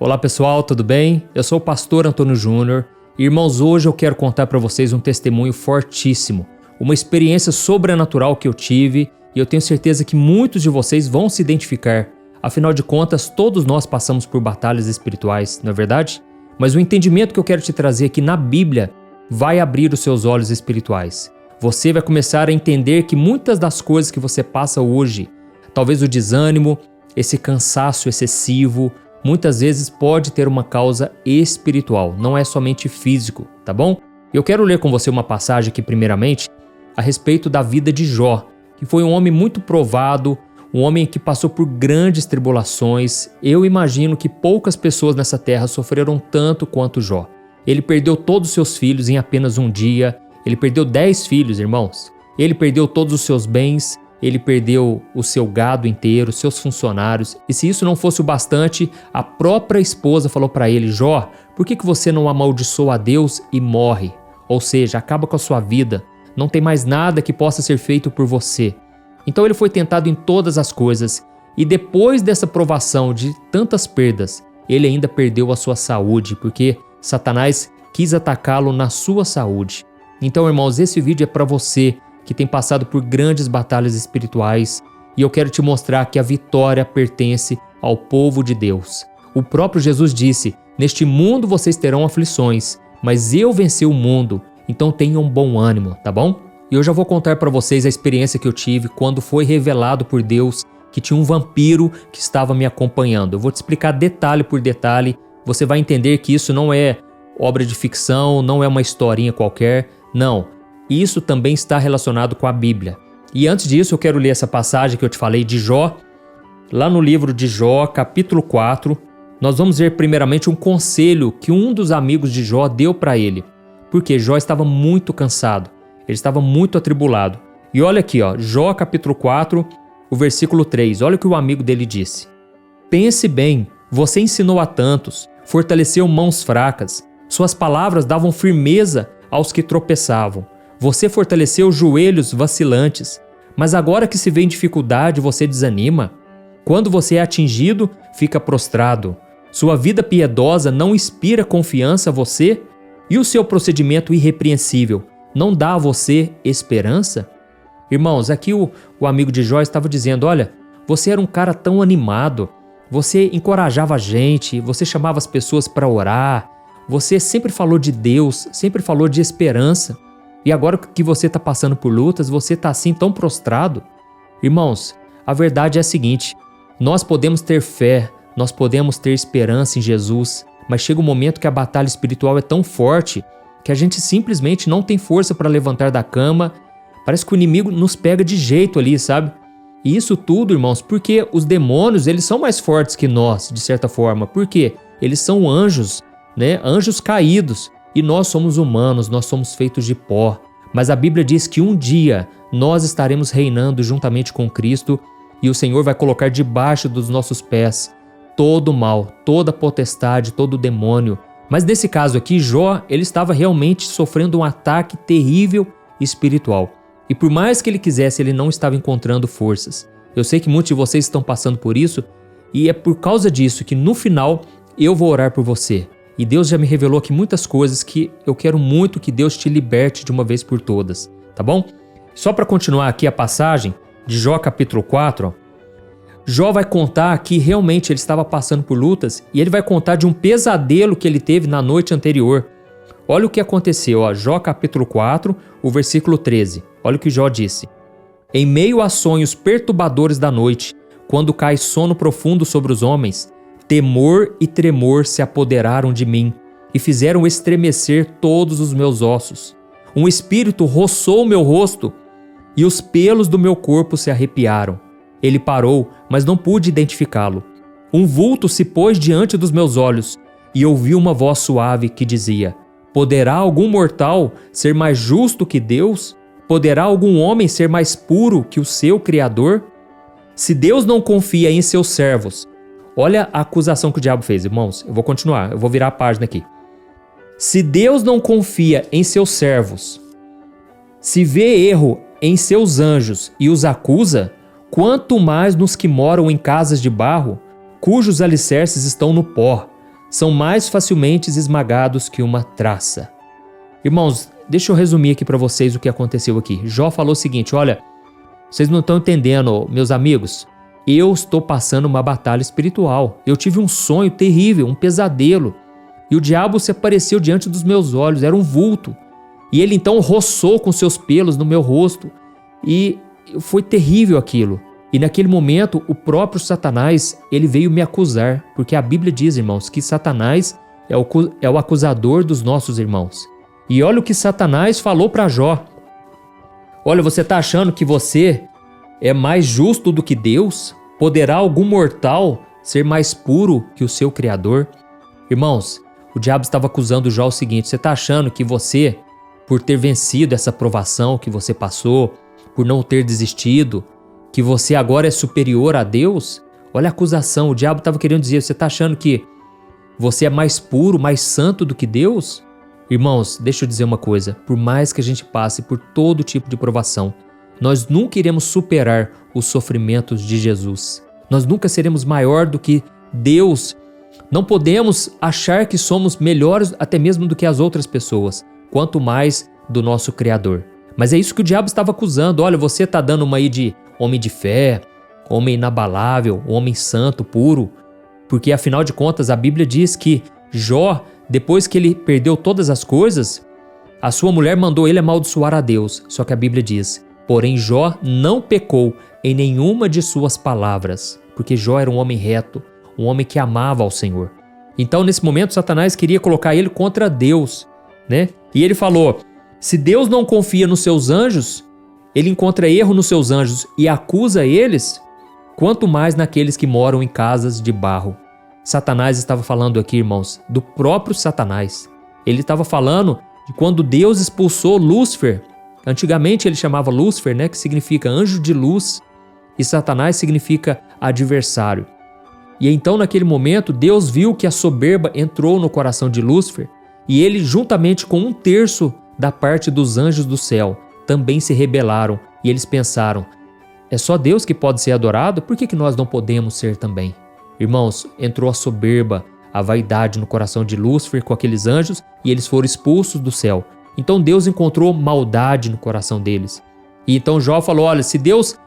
Olá pessoal, tudo bem? Eu sou o pastor Antônio Júnior. Irmãos, hoje eu quero contar para vocês um testemunho fortíssimo, uma experiência sobrenatural que eu tive e eu tenho certeza que muitos de vocês vão se identificar. Afinal de contas, todos nós passamos por batalhas espirituais, não é verdade? Mas o entendimento que eu quero te trazer aqui na Bíblia vai abrir os seus olhos espirituais. Você vai começar a entender que muitas das coisas que você passa hoje, talvez o desânimo, esse cansaço excessivo, muitas vezes pode ter uma causa espiritual, não é somente físico, tá bom? Eu quero ler com você uma passagem aqui primeiramente a respeito da vida de Jó, que foi um homem muito provado, um homem que passou por grandes tribulações. Eu imagino que poucas pessoas nessa terra sofreram tanto quanto Jó. Ele perdeu todos os seus filhos em apenas um dia, ele perdeu 10 filhos, irmãos. Ele perdeu todos os seus bens, ele perdeu o seu gado inteiro, seus funcionários. E se isso não fosse o bastante, a própria esposa falou para ele: Jó, por que você não amaldiçoa a Deus e morre? Ou seja, acaba com a sua vida. Não tem mais nada que possa ser feito por você. Então ele foi tentado em todas as coisas. E depois dessa provação de tantas perdas, ele ainda perdeu a sua saúde, porque Satanás quis atacá-lo na sua saúde. Então, irmãos, esse vídeo é para você que tem passado por grandes batalhas espirituais, e eu quero te mostrar que a vitória pertence ao povo de Deus. O próprio Jesus disse: neste mundo vocês terão aflições, mas eu venci o mundo, então tenham bom ânimo, tá bom? E eu já vou contar para vocês a experiência que eu tive quando foi revelado por Deus que tinha um vampiro que estava me acompanhando. Eu vou te explicar detalhe por detalhe, você vai entender que isso não é obra de ficção, não é uma historinha qualquer, não. Isso também está relacionado com a Bíblia. E antes disso, eu quero ler essa passagem que eu te falei de Jó. Lá no livro de Jó, capítulo 4, nós vamos ver primeiramente um conselho que um dos amigos de Jó deu para ele. Porque Jó estava muito cansado, ele estava muito atribulado. E olha aqui, Jó capítulo 4, o versículo 3, olha o que o amigo dele disse. Pense bem, você ensinou a tantos, fortaleceu mãos fracas, suas palavras davam firmeza aos que tropeçavam. Você fortaleceu joelhos vacilantes, mas agora que se vê em dificuldade, você desanima? Quando você é atingido, fica prostrado. Sua vida piedosa não inspira confiança a você? E o seu procedimento irrepreensível não dá a você esperança? Irmãos, aqui o amigo de Jó estava dizendo: olha, você era um cara tão animado, você encorajava a gente, você chamava as pessoas para orar, você sempre falou de Deus, sempre falou de esperança. E agora que você está passando por lutas, você está assim tão prostrado? Irmãos, a verdade é a seguinte: nós podemos ter fé, nós podemos ter esperança em Jesus, mas chega um momento que a batalha espiritual é tão forte que a gente simplesmente não tem força para levantar da cama. Parece que o inimigo nos pega de jeito ali, sabe? E isso tudo, irmãos, porque os demônios, eles são mais fortes que nós, de certa forma. Por quê? Eles são anjos, né? Anjos caídos. E nós somos humanos, nós somos feitos de pó. Mas a Bíblia diz que um dia nós estaremos reinando juntamente com Cristo e o Senhor vai colocar debaixo dos nossos pés todo o mal, toda a potestade, todo o demônio. Mas nesse caso aqui, Jó, ele estava realmente sofrendo um ataque terrível espiritual. E por mais que ele quisesse, ele não estava encontrando forças. Eu sei que muitos de vocês estão passando por isso e é por causa disso que no final eu vou orar por você. E Deus já me revelou aqui muitas coisas que eu quero muito que Deus te liberte de uma vez por todas, tá bom? Só para continuar aqui a passagem de Jó capítulo 4, Jó vai contar que realmente ele estava passando por lutas e ele vai contar de um pesadelo que ele teve na noite anterior. Olha o que aconteceu, Jó capítulo 4, o versículo 13. Olha o que Jó disse. Em meio a sonhos perturbadores da noite, quando cai sono profundo sobre os homens, temor e tremor se apoderaram de mim e fizeram estremecer todos os meus ossos. Um espírito roçou meu rosto e os pelos do meu corpo se arrepiaram. Ele parou, mas não pude identificá-lo. Um vulto se pôs diante dos meus olhos e ouvi uma voz suave que dizia: poderá algum mortal ser mais justo que Deus? Poderá algum homem ser mais puro que o seu Criador? Se Deus não confia em seus servos, olha a acusação que o diabo fez, irmãos. Eu vou continuar, eu vou virar a página aqui. Se Deus não confia em seus servos, se vê erro em seus anjos e os acusa, quanto mais nos que moram em casas de barro, cujos alicerces estão no pó. são mais facilmente esmagados que uma traça. Irmãos, deixa eu resumir aqui para vocês o que aconteceu aqui. Jó falou o seguinte: olha, vocês não estão entendendo, meus amigos. Eu estou passando uma batalha espiritual. Eu tive um sonho terrível, um pesadelo. E o diabo se apareceu diante dos meus olhos, era um vulto. E ele então roçou com seus pelos no meu rosto. E foi terrível aquilo. E naquele momento, o próprio Satanás, ele veio me acusar. Porque a Bíblia diz, irmãos, que Satanás é o acusador dos nossos irmãos. E olha o que Satanás falou para Jó. Olha, você está achando que você é mais justo do que Deus? Poderá algum mortal ser mais puro que o seu Criador? Irmãos, o diabo estava acusando Jó o seguinte: você está achando que você, por ter vencido essa provação que você passou, por não ter desistido, que você agora é superior a Deus? Olha a acusação, o diabo estava querendo dizer: você está achando que você é mais puro, mais santo do que Deus? Irmãos, deixa eu dizer uma coisa, por mais que a gente passe por todo tipo de provação, nós nunca iremos superar os sofrimentos de Jesus. Nós nunca seremos maior do que Deus. Não podemos achar que somos melhores até mesmo do que as outras pessoas, quanto mais do nosso Criador. Mas é isso que o diabo estava acusando. Olha, você está dando uma aí de homem de fé, homem inabalável, homem santo, puro. Porque afinal de contas a Bíblia diz que Jó, depois que ele perdeu todas as coisas, a sua mulher mandou ele amaldiçoar a Deus. Só que a Bíblia diz: porém Jó não pecou em nenhuma de suas palavras, porque Jó era um homem reto, um homem que amava ao Senhor. Então nesse momento Satanás queria colocar ele contra Deus, né? E ele falou: se Deus não confia nos seus anjos, ele encontra erro nos seus anjos e acusa eles, quanto mais naqueles que moram em casas de barro. Satanás estava falando aqui, irmãos, do próprio Satanás. Ele estava falando de quando Deus expulsou Lúcifer. Antigamente ele chamava Lúcifer, né, que significa anjo de luz, e Satanás significa adversário. E então naquele momento Deus viu que a soberba entrou no coração de Lúcifer, e ele, juntamente com 1/3 da parte dos anjos do céu, também se rebelaram, e eles pensaram: é só Deus que pode ser adorado, por que nós não podemos ser também? Irmãos, entrou a soberba, a vaidade no coração de Lúcifer com aqueles anjos, e eles foram expulsos do céu. Então Deus encontrou maldade no coração deles. E então Jó falou: olha, se Deus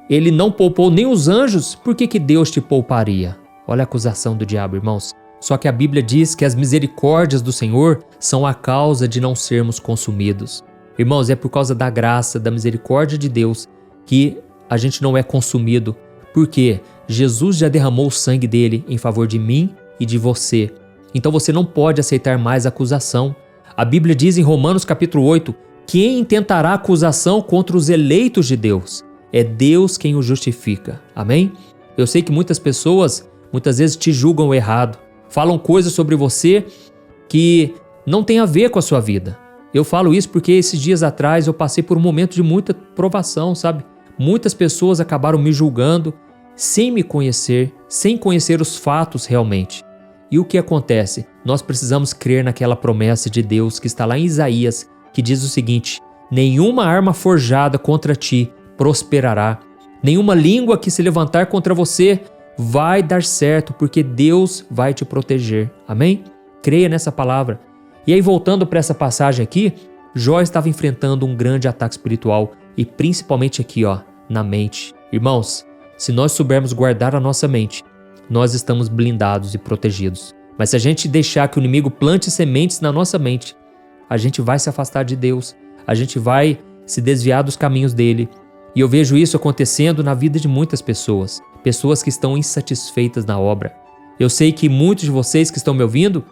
ele não poupou nem os anjos, por que Deus te pouparia? Olha a acusação do diabo, irmãos. Só que a Bíblia diz que as misericórdias do Senhor são a causa de não sermos consumidos. Irmãos, é por causa da graça, da misericórdia de Deus que a gente não é consumido. Porque Jesus já derramou o sangue dele em favor de mim e de você. Então você não pode aceitar mais acusação. A Bíblia diz em Romanos capítulo 8, quem intentará acusação contra os eleitos de Deus? É Deus quem o justifica. Amém? Eu sei que muitas pessoas, muitas vezes te julgam errado. Falam coisas sobre você que não tem a ver com a sua vida. Eu falo isso porque esses dias atrás eu passei por um momento de muita provação, sabe? Muitas pessoas acabaram me julgando sem me conhecer, sem conhecer os fatos realmente. E o que acontece? Nós precisamos crer naquela promessa de Deus que está lá em Isaías, que diz o seguinte: nenhuma arma forjada contra ti prosperará, nenhuma língua que se levantar contra você vai dar certo, porque Deus vai te proteger. Amém? Creia nessa palavra. E aí, voltando para essa passagem aqui, Jó estava enfrentando um grande ataque espiritual, e principalmente aqui, na mente. Irmãos, se nós soubermos guardar a nossa mente, nós estamos blindados e protegidos. Mas se a gente deixar que o inimigo plante sementes na nossa mente, a gente vai se afastar de Deus, a gente vai se desviar dos caminhos dele. E eu vejo isso acontecendo na vida de muitas pessoas, pessoas que estão insatisfeitas na obra. Eu sei que muitos de vocês que estão me ouvindo,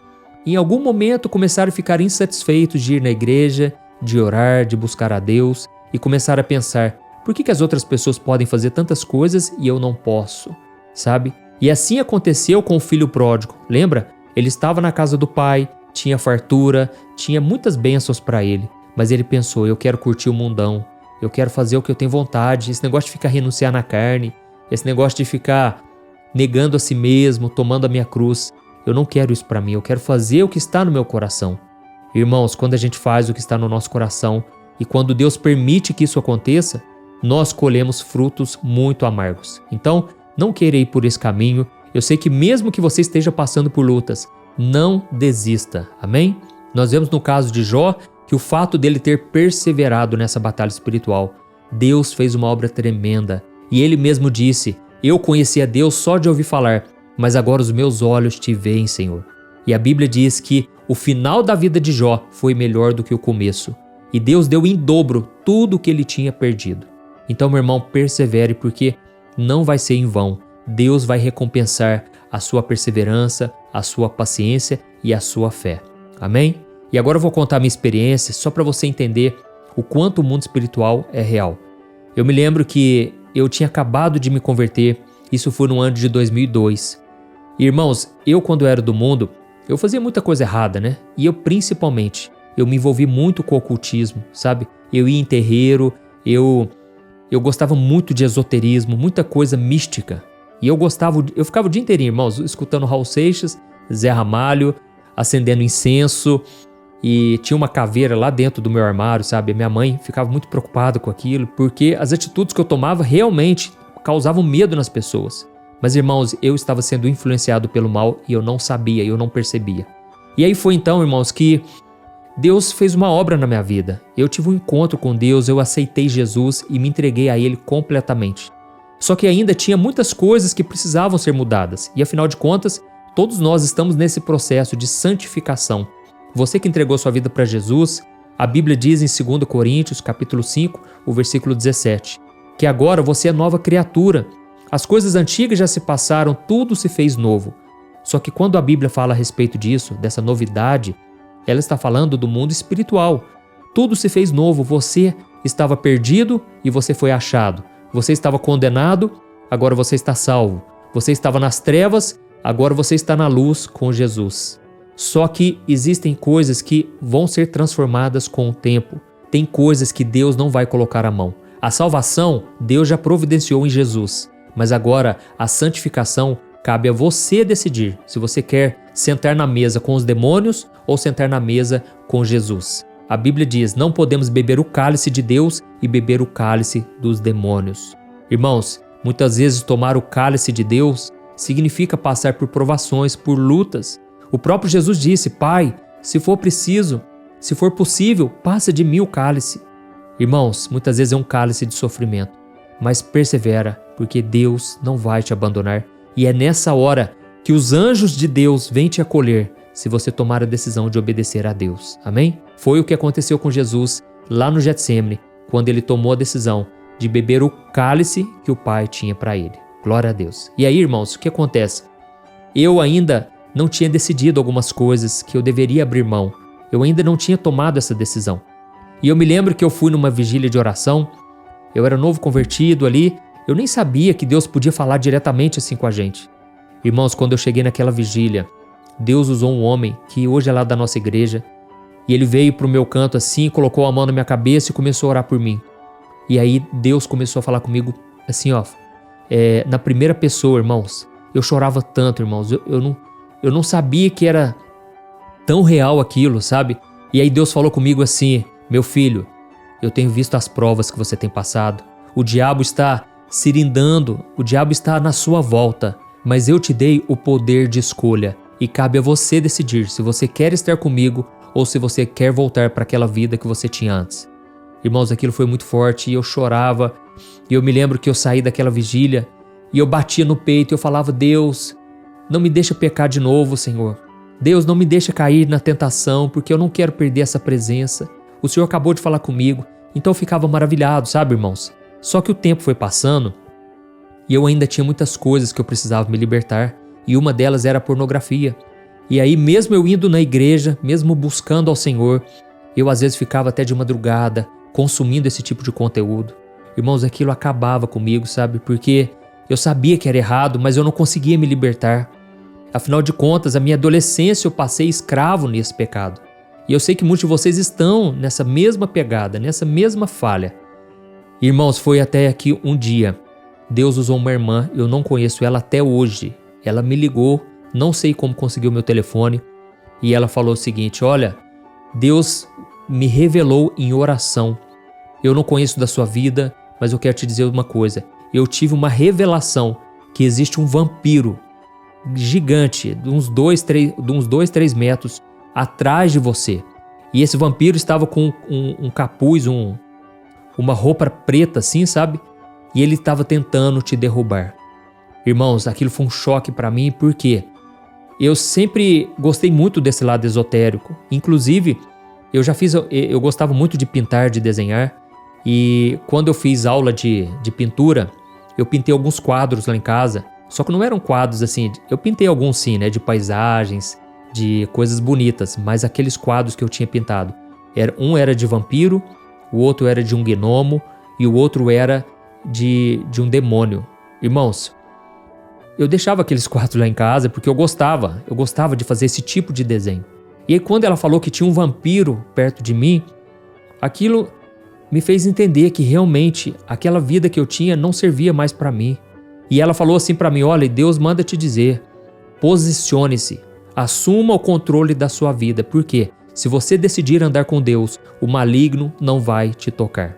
em algum momento começaram a ficar insatisfeitos de ir na igreja, de orar, de buscar a Deus, e começaram a pensar: por que as outras pessoas podem fazer tantas coisas e eu não posso? Sabe? E assim aconteceu com o filho pródigo. Lembra? Ele estava na casa do pai, tinha fartura, tinha muitas bênçãos para ele. Mas ele pensou: eu quero curtir o mundão, eu quero fazer o que eu tenho vontade. Esse negócio de ficar renunciar na carne, esse negócio de ficar negando a si mesmo, tomando a minha cruz, eu não quero isso para mim, eu quero fazer o que está no meu coração. Irmãos, quando a gente faz o que está no nosso coração e quando Deus permite que isso aconteça, nós colhemos frutos muito amargos. Então, não queira ir por esse caminho. Eu sei que mesmo que você esteja passando por lutas, não desista, amém? Nós vemos no caso de Jó que o fato dele ter perseverado nessa batalha espiritual, Deus fez uma obra tremenda. E ele mesmo disse: eu conhecia Deus só de ouvir falar, mas agora os meus olhos te veem, Senhor. E a Bíblia diz que o final da vida de Jó foi melhor do que o começo. E Deus deu em dobro tudo o que ele tinha perdido. Então, meu irmão, persevere, porque não vai ser em vão. Deus vai recompensar a sua perseverança, a sua paciência e a sua fé. Amém? E agora eu vou contar a minha experiência só para você entender o quanto o mundo espiritual é real. Eu me lembro que eu tinha acabado de me converter, isso foi no ano de 2002. E, irmãos, eu quando era do mundo, eu fazia muita coisa errada, né? E eu me envolvi muito com o ocultismo, sabe? Eu ia em terreiro, eu gostava muito de esoterismo, muita coisa mística. E eu ficava o dia inteirinho, irmãos, escutando Raul Seixas, Zé Ramalho, acendendo incenso, e tinha uma caveira lá dentro do meu armário, sabe? A minha mãe ficava muito preocupada com aquilo, porque as atitudes que eu tomava realmente causavam medo nas pessoas. Mas, irmãos, eu estava sendo influenciado pelo mal e eu não sabia, eu não percebia. E aí foi então, irmãos, que Deus fez uma obra na minha vida. Eu tive um encontro com Deus, eu aceitei Jesus e me entreguei a Ele completamente. Só que ainda tinha muitas coisas que precisavam ser mudadas. E afinal de contas, todos nós estamos nesse processo de santificação. Você que entregou sua vida para Jesus, a Bíblia diz em 2 Coríntios, capítulo 5, o versículo 17, que agora você é nova criatura. As coisas antigas já se passaram, tudo se fez novo. Só que quando a Bíblia fala a respeito disso, dessa novidade, ela está falando do mundo espiritual. Tudo se fez novo, você estava perdido e você foi achado. Você estava condenado, agora você está salvo. Você estava nas trevas, agora você está na luz com Jesus. Só que existem coisas que vão ser transformadas com o tempo. Tem coisas que Deus não vai colocar a mão. A salvação, Deus já providenciou em Jesus. Mas agora, a santificação, cabe a você decidir se você quer sentar na mesa com os demônios ou sentar na mesa com Jesus. A Bíblia diz: não podemos beber o cálice de Deus e beber o cálice dos demônios. Irmãos, muitas vezes tomar o cálice de Deus significa passar por provações, por lutas. O próprio Jesus disse: Pai, se for preciso, se for possível, passa de mim o cálice. Irmãos, muitas vezes é um cálice de sofrimento, mas persevera, porque Deus não vai te abandonar. E é nessa hora que os anjos de Deus vêm te acolher, se você tomar a decisão de obedecer a Deus. Amém? Foi o que aconteceu com Jesus lá no Getsêmani, quando ele tomou a decisão de beber o cálice que o Pai tinha para ele. Glória a Deus. E aí, irmãos, o que acontece? Eu ainda não tinha decidido algumas coisas que eu deveria abrir mão. Eu ainda não tinha tomado essa decisão. E eu me lembro que eu fui numa vigília de oração, eu era novo convertido ali, eu nem sabia que Deus podia falar diretamente assim com a gente. Irmãos, quando eu cheguei naquela vigília, Deus usou um homem que hoje é lá da nossa igreja, e ele veio pro meu canto assim, colocou a mão na minha cabeça e começou a orar por mim. E aí Deus começou a falar comigo assim, na primeira pessoa, irmãos. Eu chorava tanto, irmãos, eu não sabia que era tão real aquilo, sabe? E aí Deus falou comigo assim: meu filho, eu tenho visto as provas que você tem passado. O diabo está cirindando, o diabo está na sua volta, mas eu te dei o poder de escolha e cabe a você decidir se você quer estar comigo ou se você quer voltar para aquela vida que você tinha antes. Irmãos, aquilo foi muito forte e eu chorava. E eu me lembro que eu saí daquela vigília e eu batia no peito e eu falava: Deus, não me deixa pecar de novo, Senhor. Deus, não me deixa cair na tentação, porque eu não quero perder essa presença. O Senhor acabou de falar comigo. Então eu ficava maravilhado, sabe, irmãos? Só que o tempo foi passando e eu ainda tinha muitas coisas que eu precisava me libertar. E uma delas era a pornografia. E aí, mesmo eu indo na igreja, mesmo buscando ao Senhor, eu às vezes ficava até de madrugada consumindo esse tipo de conteúdo. Irmãos, aquilo acabava comigo, sabe? Porque eu sabia que era errado, mas eu não conseguia me libertar. Afinal de contas, a minha adolescência eu passei escravo nesse pecado. E eu sei que muitos de vocês estão nessa mesma pegada, nessa mesma falha. Irmãos, foi até aqui um dia. Deus usou uma irmã, eu não conheço ela até hoje. Ela me ligou, não sei como conseguiu meu telefone, e ela falou o seguinte: olha, Deus me revelou em oração. Eu não conheço da sua vida, mas eu quero te dizer uma coisa. Eu tive uma revelação que existe um vampiro gigante, de uns 2, 3 metros atrás de você. E esse vampiro estava com um capuz, uma roupa preta assim, sabe? E ele estava tentando te derrubar. Irmãos, aquilo foi um choque para mim, porque eu sempre gostei muito desse lado esotérico. Inclusive, eu gostava muito de pintar, de desenhar. E quando eu fiz aula de pintura, eu pintei alguns quadros lá em casa. Só que não eram quadros assim, eu pintei alguns sim, né, de paisagens, de coisas bonitas. Mas aqueles quadros que eu tinha pintado, um era de vampiro, o outro era de um gnomo e o outro era de um demônio. Irmãos, eu deixava aqueles quadros lá em casa porque eu gostava de fazer esse tipo de desenho. E aí quando ela falou que tinha um vampiro perto de mim, aquilo me fez entender que realmente aquela vida que eu tinha não servia mais para mim. E ela falou assim para mim: olha, Deus manda te dizer, posicione-se, assuma o controle da sua vida, porque se você decidir andar com Deus, o maligno não vai te tocar.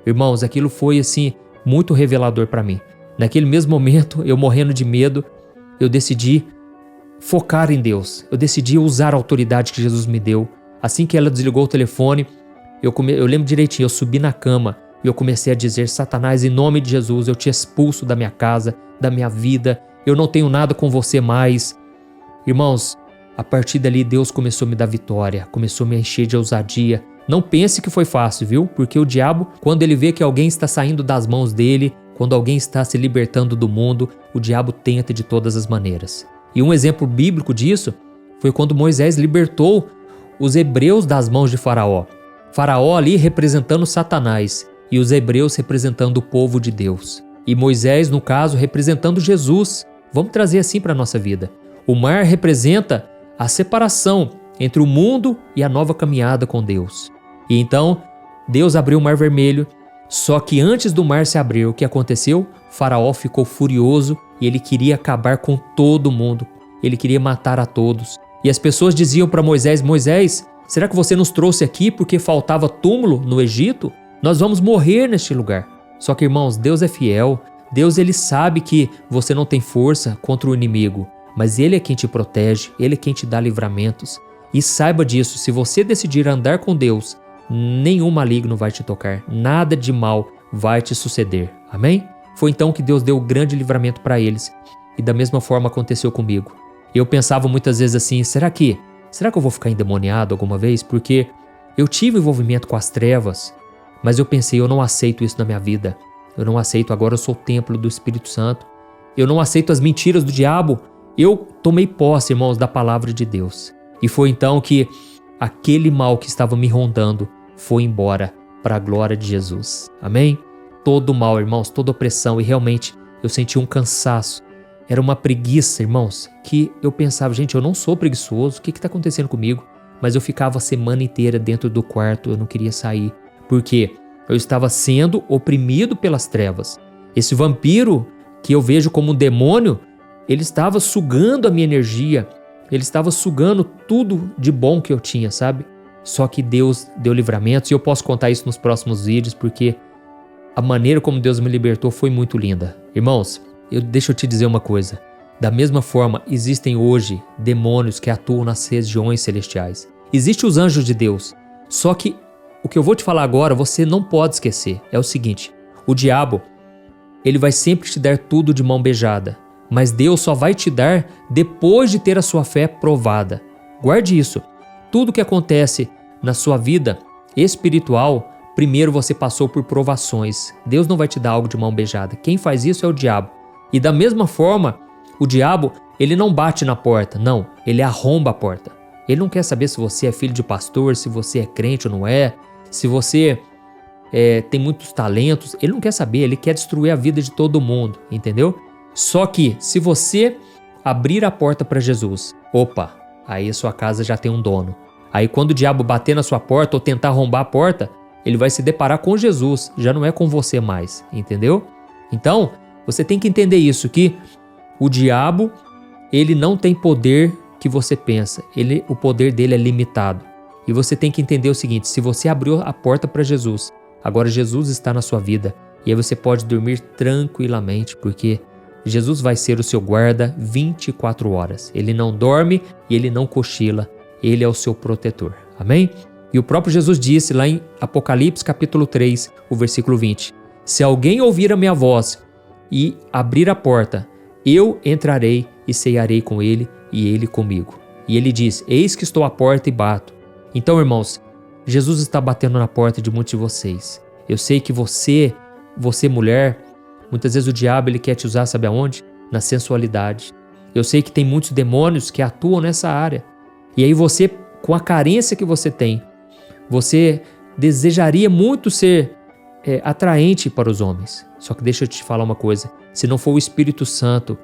Irmãos, aquilo foi assim muito revelador para mim. Naquele mesmo momento, eu morrendo de medo, eu decidi focar em Deus. Eu decidi usar a autoridade que Jesus me deu. Assim que ela desligou o telefone, eu lembro direitinho, eu subi na cama e eu comecei a dizer: Satanás, em nome de Jesus, eu te expulso da minha casa, da minha vida, eu não tenho nada com você mais. Irmãos, a partir dali Deus começou a me dar vitória, começou a me encher de ousadia. Não pense que foi fácil, viu? Porque o diabo, quando ele vê que alguém está saindo das mãos dele, quando alguém está se libertando do mundo, o diabo tenta de todas as maneiras. E um exemplo bíblico disso foi quando Moisés libertou os hebreus das mãos de Faraó. Faraó ali representando Satanás e os hebreus representando o povo de Deus. E Moisés, no caso, representando Jesus. Vamos trazer assim para a nossa vida. O mar representa a separação entre o mundo e a nova caminhada com Deus. E então, Deus abriu o Mar Vermelho, só que antes do mar se abrir, o que aconteceu? Faraó ficou furioso e ele queria acabar com todo mundo. Ele queria matar a todos. E as pessoas diziam para Moisés: Moisés, será que você nos trouxe aqui porque faltava túmulo no Egito? Nós vamos morrer neste lugar. Só que, irmãos, Deus é fiel. Deus, ele sabe que você não tem força contra o inimigo, mas ele é quem te protege, ele é quem te dá livramentos. E saiba disso, se você decidir andar com Deus, nenhum maligno vai te tocar, nada de mal vai te suceder. Amém? Foi então que Deus deu grande livramento para eles. E da mesma forma aconteceu comigo. Eu pensava muitas vezes assim: será que eu vou ficar endemoniado alguma vez? Porque eu tive envolvimento com as trevas, mas eu pensei: eu não aceito isso na minha vida. Eu não aceito, agora eu sou o templo do Espírito Santo. Eu não aceito as mentiras do diabo. Eu tomei posse, irmãos, da palavra de Deus. E foi então que aquele mal que estava me rondando foi embora para a glória de Jesus. Amém? Todo mal, irmãos, toda opressão. E realmente eu senti um cansaço. Era uma preguiça, irmãos, que eu pensava: gente, eu não sou preguiçoso, o que está acontecendo comigo? Mas eu ficava a semana inteira dentro do quarto, eu não queria sair. Por quê? Eu estava sendo oprimido pelas trevas. Esse vampiro, que eu vejo como um demônio, ele estava sugando a minha energia, ele estava sugando tudo de bom que eu tinha, sabe? Só que Deus deu livramentos, e eu posso contar isso nos próximos vídeos, porque a maneira como Deus me libertou foi muito linda. Irmãos, deixa eu te dizer uma coisa. Da mesma forma, existem hoje demônios que atuam nas regiões celestiais. Existem os anjos de Deus. Só que o que eu vou te falar agora, você não pode esquecer. É o seguinte: o diabo, ele vai sempre te dar tudo de mão beijada. Mas Deus só vai te dar depois de ter a sua fé provada. Guarde isso. Tudo que acontece na sua vida espiritual, primeiro você passou por provações. Deus não vai te dar algo de mão beijada. Quem faz isso é o diabo. E da mesma forma, o diabo, ele não bate na porta, não. Ele arromba a porta. Ele não quer saber se você é filho de pastor, se você é crente ou não é, se você tem muitos talentos. Ele não quer saber, ele quer destruir a vida de todo mundo, entendeu? Só que se você abrir a porta para Jesus, opa, aí a sua casa já tem um dono. Aí quando o diabo bater na sua porta ou tentar arrombar a porta, ele vai se deparar com Jesus, já não é com você mais, entendeu? Então, você tem que entender isso, que o diabo, ele não tem poder que você pensa, o poder dele é limitado. E você tem que entender o seguinte: se você abriu a porta para Jesus, agora Jesus está na sua vida, e aí você pode dormir tranquilamente, porque Jesus vai ser o seu guarda 24 horas. Ele não dorme e ele não cochila. Ele é o seu protetor. Amém? E o próprio Jesus disse lá em Apocalipse capítulo 3, o versículo 20: se alguém ouvir a minha voz e abrir a porta, eu entrarei e cearei com ele e ele comigo. E ele diz: eis que estou à porta e bato. Então, irmãos, Jesus está batendo na porta de muitos de vocês. Eu sei que você mulher, muitas vezes o diabo ele quer te usar, sabe aonde? Na sensualidade. Eu sei que tem muitos demônios que atuam nessa área. E aí você, com a carência que você tem, você desejaria muito ser atraente para os homens. Só que deixa eu te falar uma coisa: se não for o Espírito Santo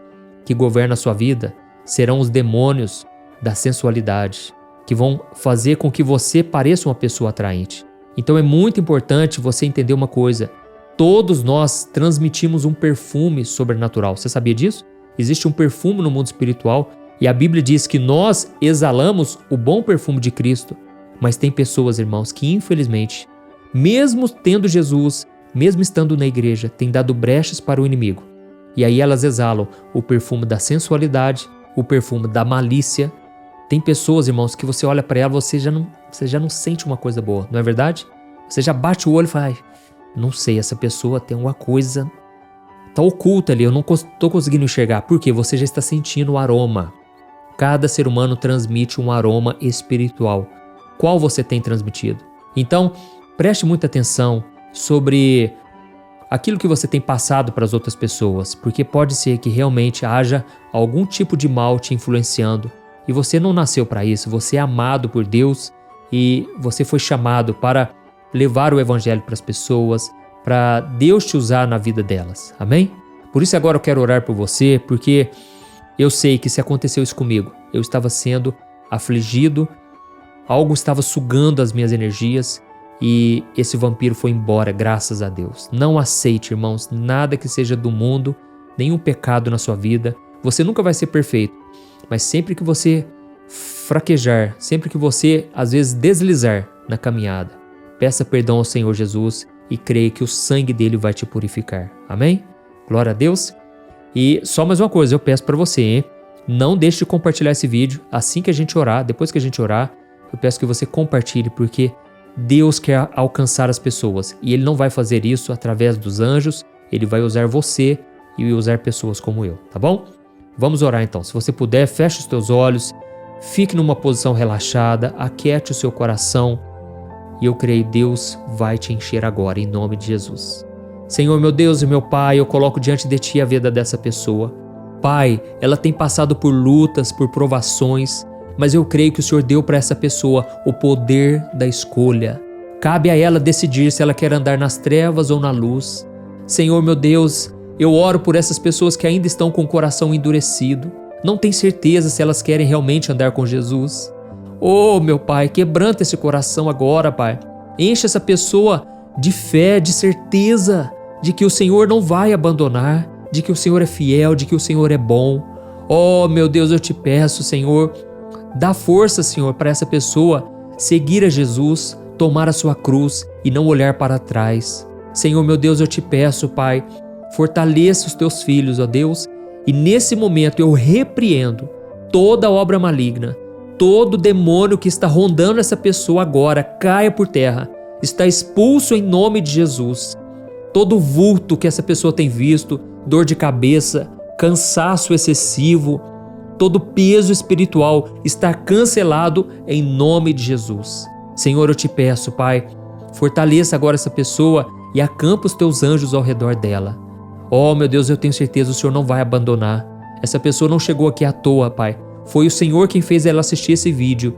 que governa a sua vida, serão os demônios da sensualidade que vão fazer com que você pareça uma pessoa atraente. Então é muito importante você entender uma coisa: todos nós transmitimos um perfume sobrenatural. Você sabia disso? Existe um perfume no mundo espiritual e a Bíblia diz que nós exalamos o bom perfume de Cristo. Mas tem pessoas, irmãos, que infelizmente, mesmo tendo Jesus, mesmo estando na igreja, têm dado brechas para o inimigo. E aí elas exalam o perfume da sensualidade, o perfume da malícia. Tem pessoas, irmãos, que você olha para ela, você já não sente uma coisa boa, não é verdade? Você já bate o olho e fala: ai, não sei, essa pessoa tem uma coisa, tá oculta ali, eu não estou conseguindo enxergar. Por quê? Você já está sentindo o aroma. Cada ser humano transmite um aroma espiritual. Qual você tem transmitido? Então, preste muita atenção sobre aquilo que você tem passado para as outras pessoas, porque pode ser que realmente haja algum tipo de mal te influenciando. E você não nasceu para isso, você é amado por Deus e você foi chamado para levar o evangelho para as pessoas, para Deus te usar na vida delas. Amém? Por isso agora eu quero orar por você, porque eu sei que se aconteceu isso comigo, eu estava sendo afligido, algo estava sugando as minhas energias e esse vampiro foi embora, graças a Deus. Não aceite, irmãos, nada que seja do mundo, nenhum pecado na sua vida. Você nunca vai ser perfeito, mas sempre que você fraquejar, sempre que você, às vezes, deslizar na caminhada, peça perdão ao Senhor Jesus e creia que o sangue dele vai te purificar. Amém? Glória a Deus. E só mais uma coisa, eu peço para você, hein? Não deixe de compartilhar esse vídeo. Assim que a gente orar, depois que a gente orar, eu peço que você compartilhe, porque Deus quer alcançar as pessoas. E Ele não vai fazer isso através dos anjos, Ele vai usar você e usar pessoas como eu, tá bom? Vamos orar então. Se você puder, feche os teus olhos, fique numa posição relaxada, aquiete o seu coração e eu creio que Deus vai te encher agora, em nome de Jesus. Senhor, meu Deus e meu Pai, eu coloco diante de Ti a vida dessa pessoa. Pai, ela tem passado por lutas, por provações, mas eu creio que o Senhor deu para essa pessoa o poder da escolha. Cabe a ela decidir se ela quer andar nas trevas ou na luz. Senhor, meu Deus, eu oro por essas pessoas que ainda estão com o coração endurecido, não têm certeza se elas querem realmente andar com Jesus. Oh, meu Pai, quebranta esse coração agora, Pai. Enche essa pessoa de fé, de certeza de que o Senhor não vai abandonar, de que o Senhor é fiel, de que o Senhor é bom. Oh, meu Deus, eu te peço, Senhor, dá força, Senhor, para essa pessoa seguir a Jesus, tomar a sua cruz e não olhar para trás. Senhor, meu Deus, eu te peço, Pai, fortaleça os teus filhos, ó Deus, e nesse momento eu repreendo toda obra maligna, todo demônio que está rondando essa pessoa agora, caia por terra, está expulso em nome de Jesus. Todo vulto que essa pessoa tem visto, dor de cabeça, cansaço excessivo, todo peso espiritual está cancelado em nome de Jesus. Senhor, eu te peço, Pai, fortaleça agora essa pessoa e acampa os teus anjos ao redor dela. Oh, meu Deus, eu tenho certeza, o Senhor não vai abandonar. Essa pessoa não chegou aqui à toa, Pai. Foi o Senhor quem fez ela assistir esse vídeo.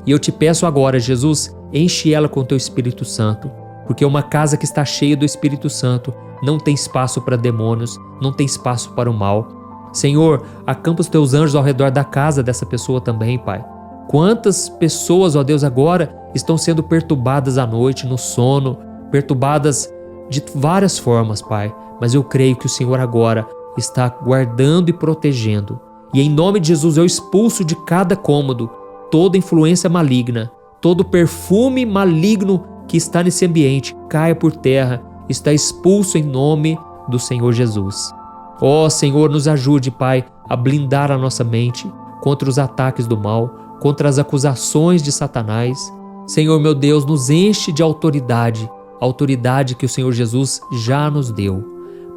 E eu te peço agora, Jesus, enche ela com o teu Espírito Santo, porque uma casa que está cheia do Espírito Santo não tem espaço para demônios, não tem espaço para o mal. Senhor, acampa os teus anjos ao redor da casa dessa pessoa também, Pai. Quantas pessoas, ó Deus, agora estão sendo perturbadas à noite, no sono, perturbadas de várias formas, Pai. Mas eu creio que o Senhor agora está guardando e protegendo. E em nome de Jesus eu expulso de cada cômodo toda influência maligna, todo perfume maligno que está nesse ambiente, caia por terra, está expulso em nome do Senhor Jesus. Ó Senhor, nos ajude, Pai, a blindar a nossa mente contra os ataques do mal, contra as acusações de Satanás. Senhor, meu Deus, nos enche de autoridade, a autoridade que o Senhor Jesus já nos deu.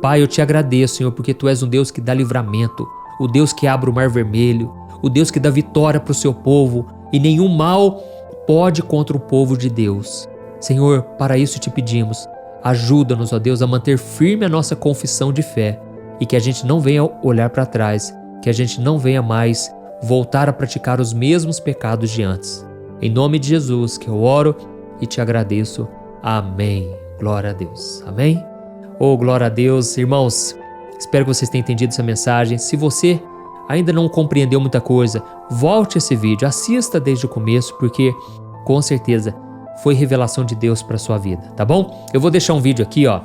Pai, eu te agradeço, Senhor, porque Tu és um Deus que dá livramento, o Deus que abre o mar vermelho, o Deus que dá vitória para o seu povo, e nenhum mal pode contra o povo de Deus. Senhor, para isso te pedimos, ajuda-nos, ó Deus, a manter firme a nossa confissão de fé e que a gente não venha olhar para trás, que a gente não venha mais voltar a praticar os mesmos pecados de antes. Em nome de Jesus que eu oro e te agradeço. Amém. Glória a Deus. Amém? Oh, glória a Deus. Irmãos, espero que vocês tenham entendido essa mensagem. Se você ainda não compreendeu muita coisa, volte esse vídeo, assista desde o começo, porque com certeza foi revelação de Deus para sua vida, tá bom? Eu vou deixar um vídeo aqui, ó,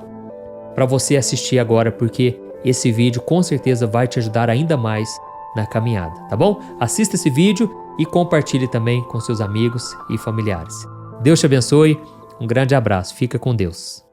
para você assistir agora, porque esse vídeo com certeza vai te ajudar ainda mais na caminhada, tá bom? Assista esse vídeo e compartilhe também com seus amigos e familiares. Deus te abençoe, um grande abraço, fica com Deus.